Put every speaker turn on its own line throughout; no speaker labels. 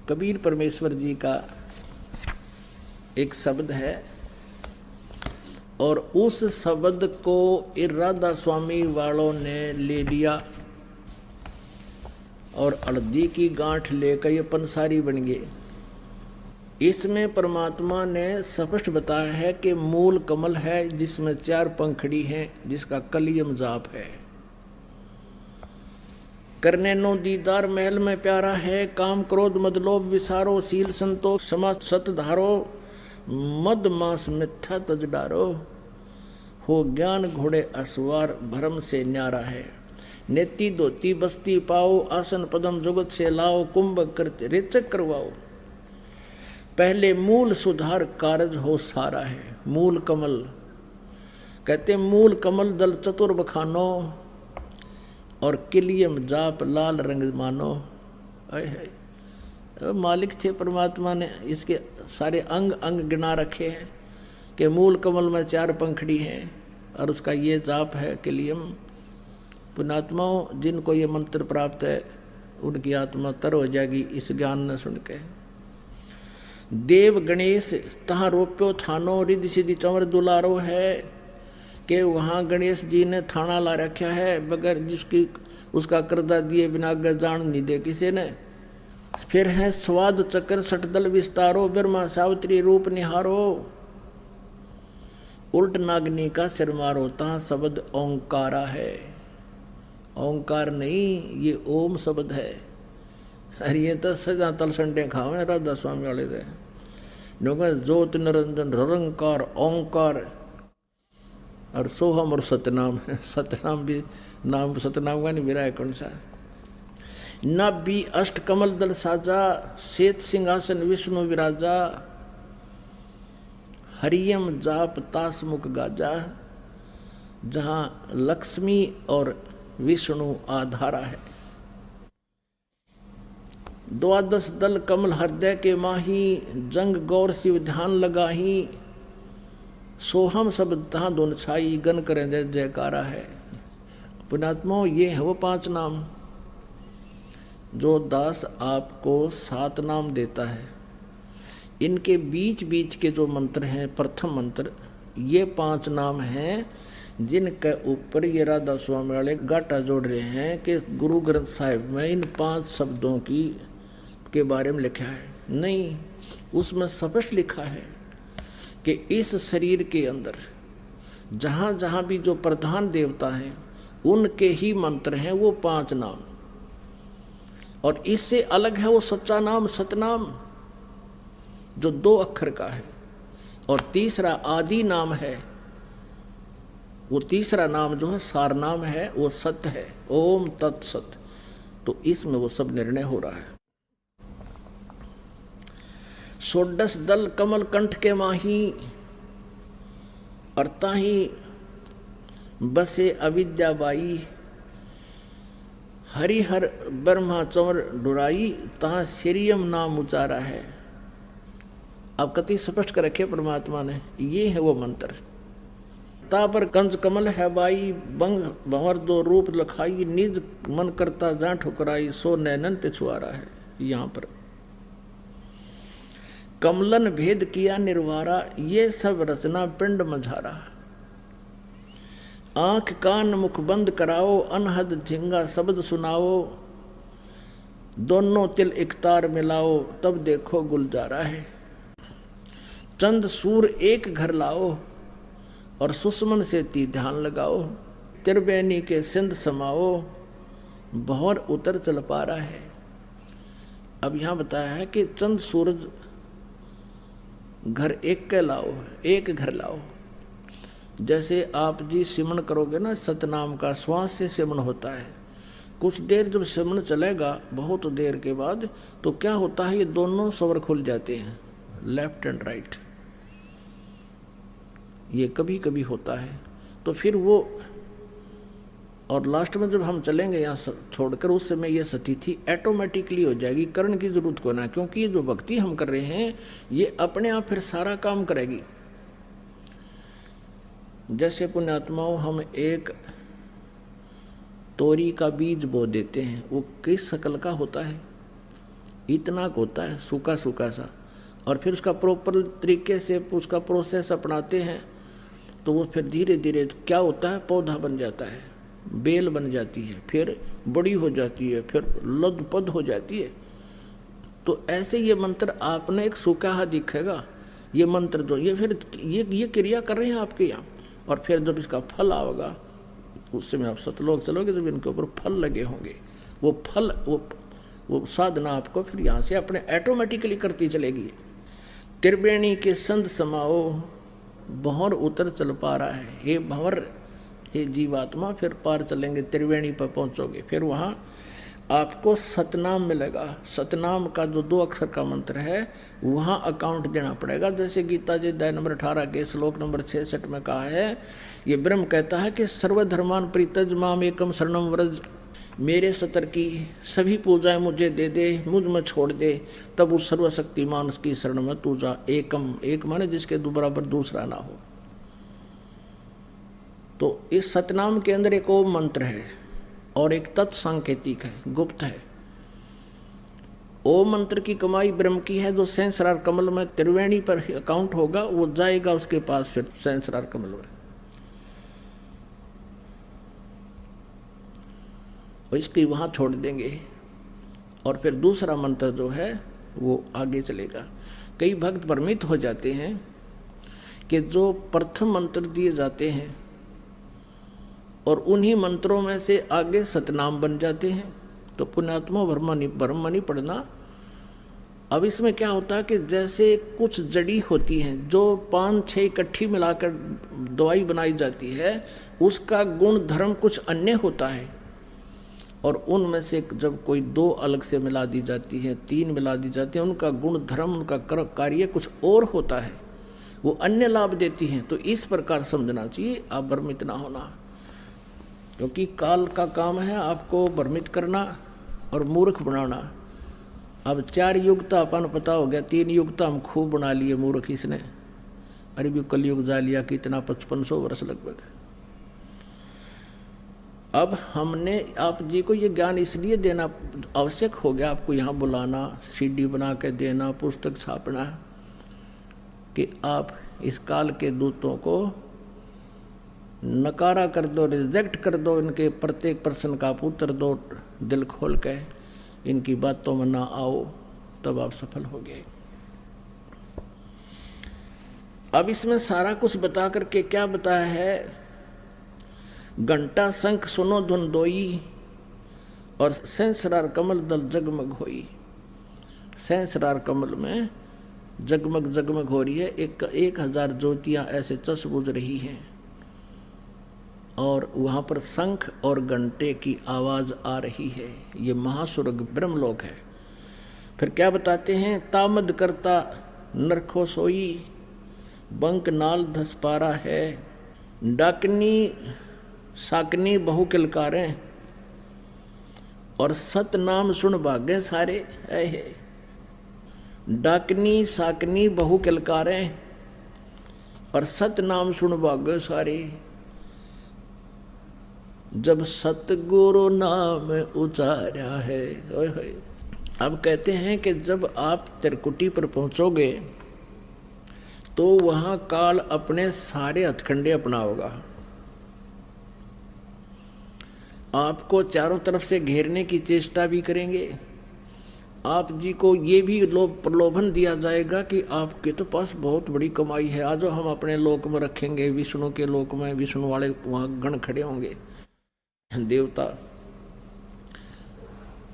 कबीर परमेश्वर जी का एक शब्द है और उस शब्द को राधा स्वामी वालों ने ले लिया और हल्दी की गांठ लेकर ये पंसारी बन गए। इसमें परमात्मा ने स्पष्ट बताया है कि मूल कमल है जिसमें 4 पंखड़ी हैं, जिसका कलियम जाप है। करने नो दीदार महल में प्यारा है, काम क्रोध मद लोभ विसारो, शील संतोष क्षमा सत धारो, मद मास मिथ्या तज डारो, हो ज्ञान घोड़े असवार भरम से न्यारा है। नेति धोती बस्ती पाओ, आसन पदम जुगत से लाओ, कुंभ करते रेचक करवाओ, पहले मूल सुधार कारज हो सारा है। मूल कमल कहते मूल कमल दल चतुर बखानो, और किलियम जाप लाल रंग मानो। मालिक थे परमात्मा ने इसके सारे अंग अंग गिना रखे हैं कि मूल कमल में 4 पंखड़ी हैं और उसका ये जाप है किलियम। पुण्यात्माओं जिनको ये मंत्र प्राप्त है उनकी आत्मा तर हो जाएगी इस ज्ञान न सुन के। देव गणेश तहाँ रोप्यो थानो, रिद्धि सिद्धि चंवर दुलारो है कि वहाँ गणेश जी ने थाना ला रखा है, बगैर जिसकी उसका कर्जा दिए बिना अगर जान नहीं दे किसी ने। फिर है स्वाद चक्र सटदल विस्तारो, ब्रह्मा सावित्री रूप निहारो, उल्ट नागनी का सिर मारो, तहाँ शब्द ओंकारा है। ओंकार नहीं, ये ओम शब्द है। अरे ये तो सजा तल संडे खावे राधा स्वामी वाले थे ज्योत निरंजन निरंकार ओंकार और सोहम और सतनाम है। सतनाम भी नाम सतनाम का नहीं मेरा है कौन सा। नाभि अष्ट कमल दल साजा, श्वेत सिंहासन विष्णु विराजा, हरियम जाप तास मुख गाजा, जहाँ लक्ष्मी और विष्णु आधारा है। 12 दल कमल हृदय के माही, जंग गौर शिव ध्यान लगाही, सोहम शब्द तहाँ दोन छाई, गन करें जय जयकारा है। पुण्यात्माओं ये है वो 5 नाम जो दास आपको 7 नाम देता है। इनके बीच बीच के जो मंत्र हैं, प्रथम मंत्र ये 5 नाम हैं जिनके ऊपर ये राधा स्वामी वाले गाटा जोड़ रहे हैं कि गुरु ग्रंथ साहिब में इन 5 शब्दों की के बारे में लिखा है। नहीं, उसमें स्पष्ट लिखा है कि इस शरीर के अंदर जहाँ जहाँ भी जो प्रधान देवता हैं उनके ही मंत्र हैं वो 5 नाम, और इससे अलग है वो सच्चा नाम सतनाम जो 2 अक्षर का है, और तीसरा आदि नाम है। वो तीसरा नाम जो है सार नाम है, वो सत्य है, ओम तत्सत। तो इसमें वो सब निर्णय हो रहा है। 16 दल कमल कंठ के माही, और ताही बसे अविद्या बाई, हरिहर ब्रह्मा चंवर डुराई, तहाँ श्रीयम नाम उचारा है। अब कति स्पष्ट कर रखे परमात्मा ने, ये है वो मंत्र। ता पर कंज कमल है बाई, बंग भंवर 2 रूप लखाई, निज मन करता जा ठुकराई, सो नैनन पिछुआरा है। यहाँ पर कमलन भेद किया निर्वारा, ये सब रचना पिंड मझारा। आंख कान मुख बंद कराओ, अनहद झिंगा शब्द सुनाओ, दोनों तिल इकतार मिलाओ, तब देखो गुलजारा है। चंद सूर एक घर लाओ, और सुषमन से ती ध्यान लगाओ, त्रिवेणी के सिंध समाओ, भंवर उतर चल पा रहा है। अब यहाँ बताया है कि चंद सूरज घर एक के लाओ, एक घर लाओ। जैसे आप जी सिमन करोगे ना, सतनाम का श्वास से सिमन होता है। कुछ देर जब सिमन चलेगा बहुत देर के बाद, तो क्या होता है, ये दोनों स्वर खुल जाते हैं, लेफ्ट एंड राइट। ये कभी कभी होता है। तो फिर वो, और लास्ट में जब हम चलेंगे यहाँ छोड़कर, उस समय ये स्थिति ऑटोमेटिकली हो जाएगी, करने की जरूरत को ना, क्योंकि ये जो भक्ति हम कर रहे हैं ये अपने आप फिर सारा काम करेगी। जैसे पुण्यात्माओं हम एक तोरी का बीज बो देते हैं, वो किस शक्ल का होता है, इतना होता है सूखा सूखा सा, और फिर उसका प्रॉपर तरीके से उसका प्रोसेस अपनाते हैं तो वो फिर धीरे धीरे क्या होता है, पौधा बन जाता है, बेल बन जाती है, फिर बड़ी हो जाती है, फिर लदपद हो जाती है। तो ऐसे ये मंत्र आपने एक सूखा दिखेगा, ये मंत्र जो ये फिर ये क्रिया कर रहे हैं आपके यहाँ, और फिर जब इसका फल आएगा उस समय आप सतलोक चलोगे, जब इनके ऊपर फल लगे होंगे, वो फल वो साधना आपको फिर यहाँ से अपने ऑटोमेटिकली करती चलेगी। त्रिवेणी के संत समाओ, भंवर उतर चल पा रहा है, हे भंवर हे जीवात्मा, फिर पार चलेंगे, त्रिवेणी पर पहुँचोगे, फिर वहाँ आपको सतनाम मिलेगा। सतनाम का जो 2 अक्षर का मंत्र है वहाँ अकाउंट देना पड़ेगा। जैसे गीता जी अध्याय नंबर 18 के श्लोक नंबर 66 में कहा है, ये ब्रह्म कहता है कि सर्वधर्मान परित्यज माम एकम शरणम व्रज, मेरे सतर की सभी पूजाएं मुझे दे दे, मुझ में छोड़ दे, तब उस सर्वशक्तिमान की शरण में तू जा। एकम, एक माने जिसके बराबर दूसरा ना हो। तो इस सतनाम के अंदर एक ओम मंत्र है और एक तत्सांकेतिक है, गुप्त है। ओम मंत्र की कमाई ब्रह्म की है, जो सहस्रार कमल में त्रिवेणी पर अकाउंट होगा वो जाएगा उसके पास फिर सहस्रार कमल में, और इसकी वहाँ छोड़ देंगे, और फिर दूसरा मंत्र जो है वो आगे चलेगा। कई भक्त भ्रमित हो जाते हैं कि जो प्रथम मंत्र दिए जाते हैं और उन्हीं मंत्रों में से आगे सतनाम बन जाते हैं, तो पुण्यात्मा ब्रह्म नहीं पढ़ना। अब इसमें क्या होता है कि जैसे कुछ जड़ी होती हैं जो 5-6 इकट्ठी मिलाकर दवाई बनाई जाती है, उसका गुण धर्म कुछ अन्य होता है, और उनमें से जब कोई 2 अलग से मिला दी जाती है, 3 मिला दी जाती है, उनका गुण धर्म उनका कार्य कुछ और होता है, वो अन्य लाभ देती हैं। तो इस प्रकार समझना चाहिए, आप भ्रमित ना होना, क्योंकि काल का काम है आपको भ्रमित करना और मूर्ख बनाना। अब 4 युग तो अपन पता हो गया, 3 युग तो हम खूब बना लिए मूर्ख इसने। अरे भी कलयुग जा लिया कितना 5500 वर्ष लगभग। अब हमने आप जी को ये ज्ञान इसलिए देना आवश्यक हो गया, आपको यहाँ बुलाना, CD बना के देना, पुस्तक छापना, कि आप इस काल के दूतों को नकारा कर दो, रिजेक्ट कर दो, इनके प्रत्येक प्रश्न का आप उत्तर दो दिल खोल के, इनकी बातों में ना आओ, तब आप सफल हो गए। अब इसमें सारा कुछ बता करके क्या बताया है, घंटा शंख सुनो धुन दोई, और सहस्रार कमल दल जगमग होई। सहस्रार कमल में जगमग जगमग हो रही है, 1000 ज्योतियां ऐसे चस बुझ रही हैं, और वहाँ पर शंख और घंटे की आवाज़ आ रही है। ये महास्वर्ग ब्रह्मलोक है। फिर क्या बताते हैं, तामद करता नरखो सोई, बंक नाल धस पारा है, डाकनी साकनी बहु किलकारें, और सत नाम सुन भागे सारे। है डाकनी साकनी बहु किलकारें, और सत नाम सुन भागे सारे, जब सतगुरु नाम उचारा है। अब कहते हैं कि जब आप त्रिकुटी पर पहुंचोगे तो वहां काल अपने सारे हथकंडे अपनाओगा, आपको चारों तरफ से घेरने की चेष्टा भी करेंगे। आप जी को ये भी प्रलोभन दिया जाएगा कि आपके तो पास बहुत बड़ी कमाई है, आज हम अपने लोक में रखेंगे, विष्णु के लोक में विष्णु वाले वहाँ गण खड़े होंगे देवता।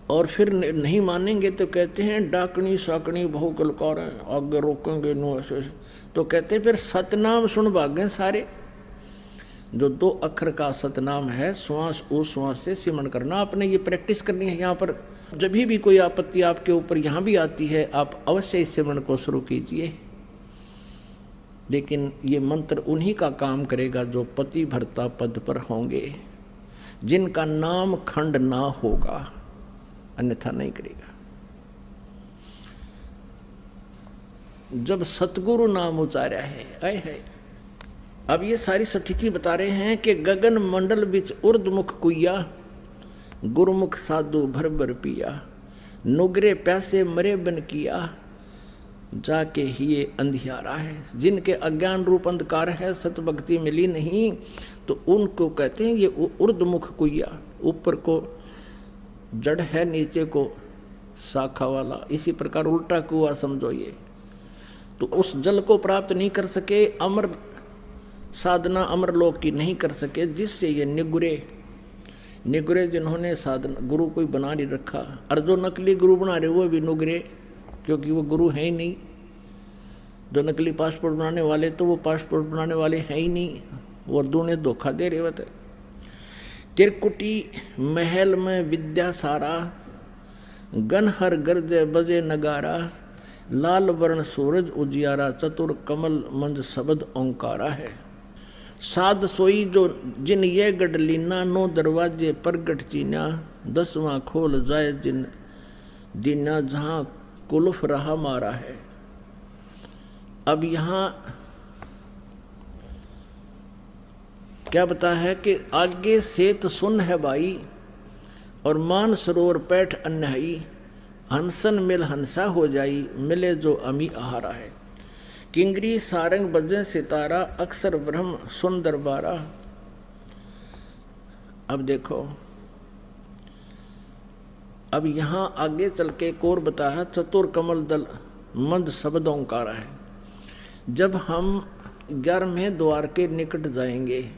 और फिर नहीं मानेंगे तो कहते हैं डाकनी साकनी बहु कलकार, आगे रोकेंगे नो ऐसे। तो कहते हैं फिर सतनाम सुन भागे सारे। जो 2 अक्षर का सतनाम है, श्वास उस श्वास से सिमरण करना, आपने ये प्रैक्टिस करनी है। यहाँ पर जब भी कोई आपत्ति आपके ऊपर यहाँ भी आती है, आप अवश्य इस सिमरण को शुरू कीजिए। लेकिन ये मंत्र उन्हीं का काम करेगा जो पति भर्ता पद पर होंगे, जिनका नाम खंड ना होगा, अन्यथा नहीं करेगा। जब सतगुरु नाम उचारा है, आए है। अब ये सारी स्थिति बता रहे हैं कि गगन मंडल बिच उर्द मुख कुइया, गुरुमुख साधु भर भर पिया। नुगरे प्यासे मरे बन किया, जाके ही ये अंधियारा है। जिनके अज्ञान रूप अंधकार है, सत भक्ति मिली नहीं, तो उनको कहते हैं ये ऊर्ध्वमुख कुइया, ऊपर को जड़ है, नीचे को शाखा वाला। इसी प्रकार उल्टा कुआ समझो ये। तो उस जल को प्राप्त नहीं कर सके, अमर साधना अमर लोक की नहीं कर सके, जिससे ये निगुरे जिन्होंने साधना गुरु कोई बना नहीं रखा, और जो नकली गुरु बना रहे वो भी नुगरे, क्योंकि वो गुरु है ही नहीं। जो नकली पासपोर्ट बनाने वाले तो वो पासपोर्ट बनाने वाले हैं ही नहीं, वो दूने धोखा दे रहे होते। त्रिकुटी महल में विद्या सारा, गनहर गरजे बजे नगारा, लाल वर्ण सूरज उजियारा, चतुर कमल मंज शब्द ओंकारा है। साध सोई जो जिन ये गढ़ लीना, 9 दरवाजे प्रगट चीना, 10वां खोल जाए जिन दीना, जहां कुलफ रहा मारा है। अब यहां क्या बता है कि आगे सेत सुन है भाई, और मान सरोवर पैठ अन्यायी, हंसन मिल हंसा हो जाई, मिले जो अमी आहारा है। किंगरी सारंग बजे सितारा, अक्सर ब्रह्म सुन दरबारा। अब देखो, अब यहां आगे चल के एक और बताया, चतुर कमल दल मंद शब्द ओंकारा है। जब हम 11वें द्वार के निकट जाएंगे